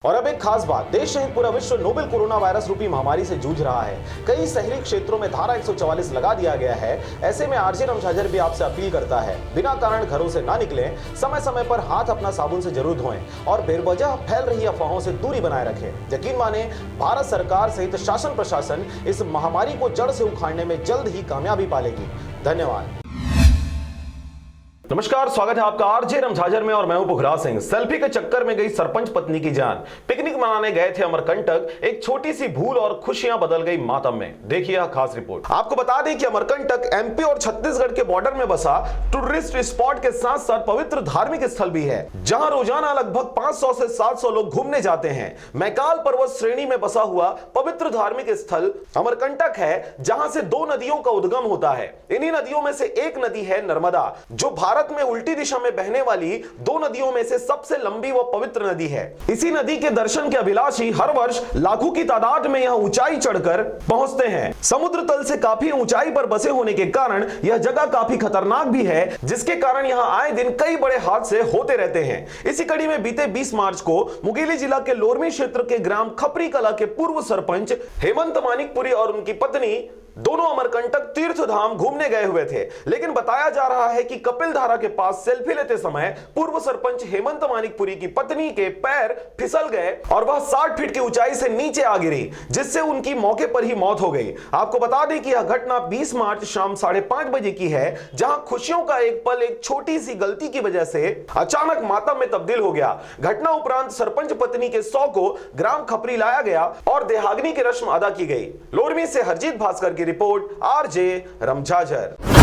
और अब एक खास बात, देश सहित पूरा विश्व नोवेल कोरोना वायरस रूपी महामारी से जूझ रहा है। कई शहरी क्षेत्रों में धारा 144 लगा दिया गया है। ऐसे में आरजे रमझाझर भी आपसे अपील करता है, बिना कारण घरों से ना निकलें, समय समय पर हाथ अपना साबुन से जरूर धोएं और बेवजह फैल रही अफवाहों से दूरी बनाए रखें। यकीन माने, भारत सरकार सहित शासन प्रशासन इस महामारी को जड़ से उखाड़ने में जल्द ही कामयाबी पालेगी। धन्यवाद। नमस्कार, स्वागत है आपका आरजे रमझाझर में और मैं हूं पुखराज सिंह। सेल्फी के चक्कर में गई सरपंच पत्नी की जान। पिकनिक मनाने गए थे अमरकंटक, एक छोटी सी भूल और खुशियां बदल गई मातम में। देखिए यह खास रिपोर्ट। आपको बता दें कि अमरकंटक एमपी और छत्तीसगढ़ के बॉर्डर में बसा टूरिस्ट स्पॉट के साथ साथ पवित्र धार्मिक स्थल भी है, जहां रोजाना लगभग 500 से 700 लोग घूमने जाते हैं। मैकाल पर्वत श्रेणी में बसा हुआ पवित्र धार्मिक स्थल अमरकंटक है, जहां से दो नदियों का उद्गम होता है। इन्हीं नदियों में से एक नदी है नर्मदा, जो भारत में उल्टी दिशा में बहने वाली दो नदियों में से सबसे लंबी व पवित्र नदी है। इसी नदी के दर्शन के अभिलाषी हर वर्ष लाखों की तादाद में यहां ऊंचाई चढ़कर पहुंचते हैं। समुद्र तल से काफी ऊंचाई पर बसे होने के कारण यह जगह काफी खतरनाक भी है, जिसके कारण यहां आए दिन कई बड़े हादसे होते रहते हैं। इसी कड़ी में बीते 20 मार्च को मुंगेली जिला के लोरमी क्षेत्र के ग्राम खपरी कला के पूर्व सरपंच हेमंत मानिकपुरी और उनकी पत्नी दोनों अमरकंटक तीर्थ धाम घूमने गए हुए थे। लेकिन बताया जा रहा है कि कपिल धारा के पास सेल्फी लेते समय पूर्व सरपंच हेमंत मानिकपुरी की पत्नी के पैर फिसल गए और वह 60 फीट की ऊंचाई से नीचे आ गिरी, जिससे उनकी मौके पर ही मौत हो गई। आपको बता दें कि यह घटना 20 मार्च शाम 5:30 बजे की है, जहां खुशियों का एक पल एक छोटी सी गलती की वजह से अचानक मातम में तब्दील हो गया। घटना उपरांत सरपंच पत्नी के शव को ग्राम खपरी लाया गया और देहाग्नि की रस्म अदा की गई। लोरमी से हरजीत भास्कर की रिपोर्ट, आरजे रमझाझर।